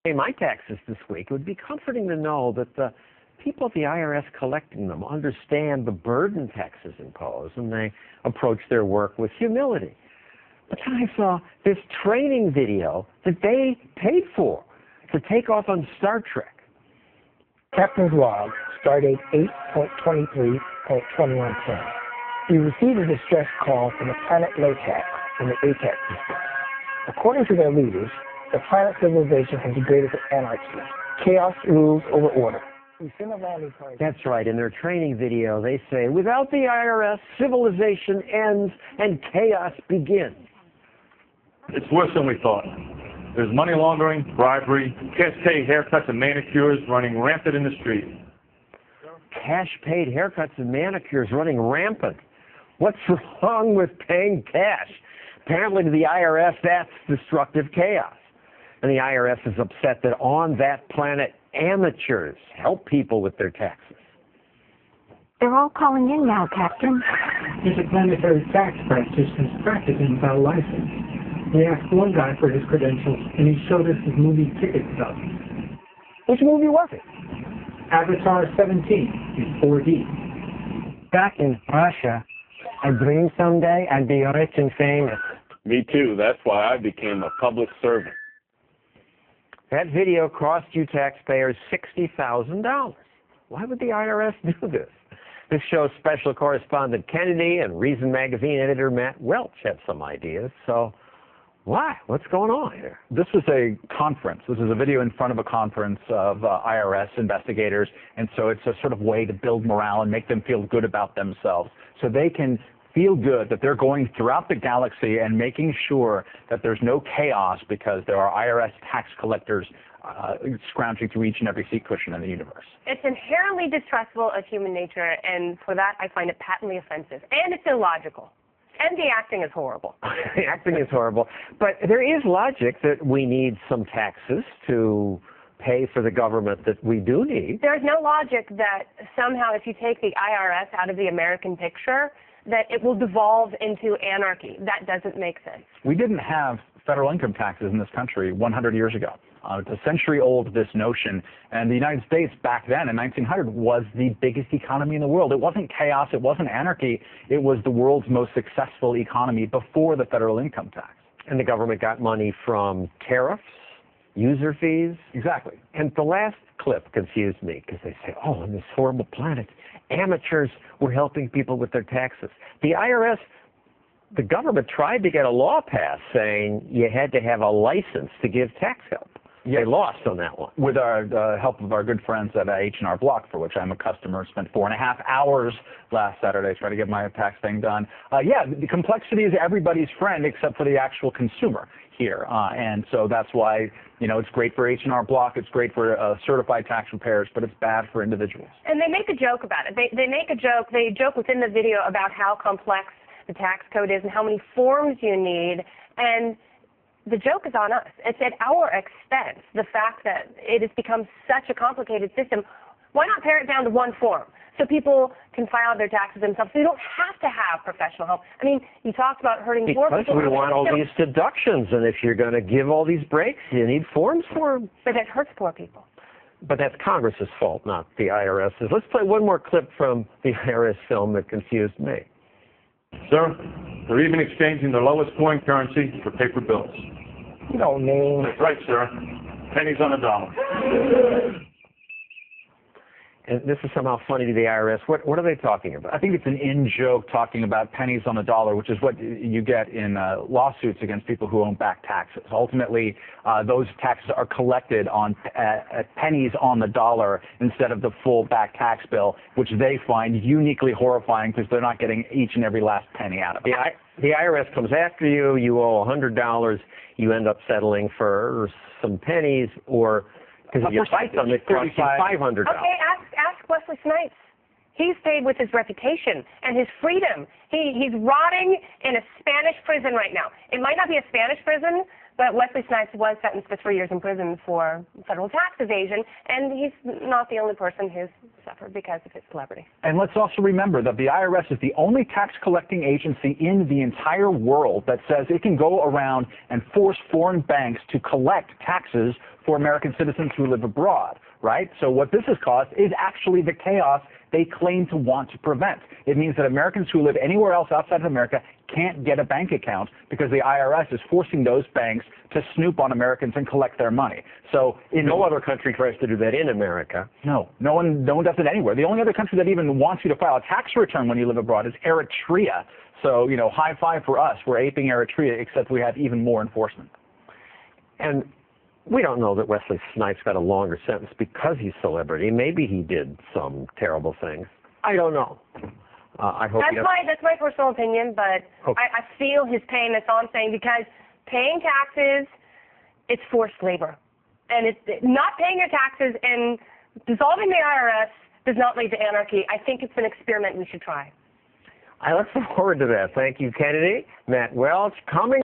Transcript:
Pay my taxes this week. It would be comforting to know that the people at the IRS collecting them understand the burden taxes impose, and they approach their work with humility. But then I saw this training video that they paid for to take off on Star Trek. Captain's log, stardate 8.23.2110. We received a distress call from the planet Lotax in the ATAC system. According to their leaders, the planet civilization has degraded to anarchy. Chaos rules over order. We send a landing party. That's right. In their training video, they say, without the IRS, civilization ends and chaos begins. It's worse than we thought. There's money laundering, bribery, cash-paid haircuts and manicures running rampant in the street. Cash-paid haircuts and manicures running rampant. What's wrong with paying cash? Apparently to the IRS, that's destructive chaos. And the IRS is upset that on that planet, amateurs help people with their taxes. They're all calling in now, Captain. Interplanetary tax practitioners practicing without a license. We asked one guy for his credentials, and he showed us his movie ticket stubs. Which movie was it? Avatar 17 in 4D. Back in Russia, I dreamed someday I'd be rich and famous. Me too. That's why I became a public servant. That video cost you taxpayers $60,000. Why would the IRS do this? This show's special correspondent Kennedy and Reason Magazine editor Matt Welch have some ideas. So why? What's going on here? This was a conference. This is a video in front of a conference of IRS investigators, and so it's a sort of way to build morale and make them feel good about themselves, so they can feel good that they're going throughout the galaxy and making sure that there's no chaos because there are IRS tax collectors scrounging through each and every seat cushion in the universe. It's inherently distrustful of human nature, and for that I find it patently offensive. And it's illogical. And the acting is horrible. The acting is horrible. But there is logic that we need some taxes to pay for the government that we do need. There's no logic that somehow if you take the IRS out of the American picture, that it will devolve into anarchy. That doesn't make sense. We didn't have federal income taxes in this country 100 years ago. It's a century old, this notion, and the United States back then in 1900 was the biggest economy in the world. It wasn't chaos, it wasn't anarchy, it was the world's most successful economy before the federal income tax. And the government got money from tariffs, user fees. Exactly. And the last clip confused me because they say, oh, on this horrible planet, amateurs were helping people with their taxes. The IRS, the government tried to get a law passed saying you had to have a license to give tax help. Yes. They lost on that one. With the help of our good friends at H&R Block, for which I'm a customer, spent 4.5 hours last Saturday trying to get my tax thing done. Yeah, the complexity is everybody's friend except for the actual consumer here. And so that's why, you know, it's great for H&R Block, it's great for certified tax preparers, but it's bad for individuals. And they make a joke about it. They joke within the video about how complex the tax code is and how many forms you need. And the joke is on us. It's at our expense, the fact that it has become such a complicated system. Why not pare it down to one form so people can file their taxes themselves so you don't have to have professional help? I mean, you talked about hurting poor people. Because we want all these deductions, and if you're going to give all these breaks, you need forms for them. But that hurts poor people. But that's Congress's fault, not the IRS's. Let's play one more clip from the IRS film that confused me. Sir, they're even exchanging the lowest coin currency for paper bills. You don't mean. That's right, sir. Pennies on a dollar. And this is somehow funny to the IRS. What are they talking about? I think it's an in-joke talking about pennies on a dollar, which is what you get in lawsuits against people who owe back taxes. Ultimately, those taxes are collected on pennies on the dollar instead of the full back tax bill, which they find uniquely horrifying because they're not getting each and every last penny out of it. The IRS comes after you. You owe $100. You end up settling for some pennies, or because if you fight them, it costs you $500. Okay, ask Wesley Snipes. He stayed with his reputation and his freedom. He's rotting in a Spanish prison right now. It might not be a Spanish prison, But Wesley Snipes was sentenced to 3 years in prison for federal tax evasion, and he's not the only person who's suffered because of his celebrity. And let's also remember that the IRS is the only tax collecting agency in the entire world that says it can go around and force foreign banks to collect taxes for American citizens who live abroad, right? So what this has caused is actually the chaos they claim to want to prevent. It means that Americans who live anywhere else outside of America can't get a bank account because the IRS is forcing those banks to snoop on Americans and collect their money. So no other country tries to do that in America. No one does it anywhere. The only other country that even wants you to file a tax return when you live abroad is Eritrea. So, high five for us. We're aping Eritrea, except we have even more enforcement. And we don't know that Wesley Snipes got a longer sentence because he's celebrity. Maybe he did some terrible things. I don't know. I hope that's my personal opinion, but okay. I feel his pain. That's all I'm saying, because paying taxes, it's forced labor. And not paying your taxes and dissolving the IRS does not lead to anarchy. I think it's an experiment we should try. I look forward to that. Thank you, Kennedy. Matt Welch, coming.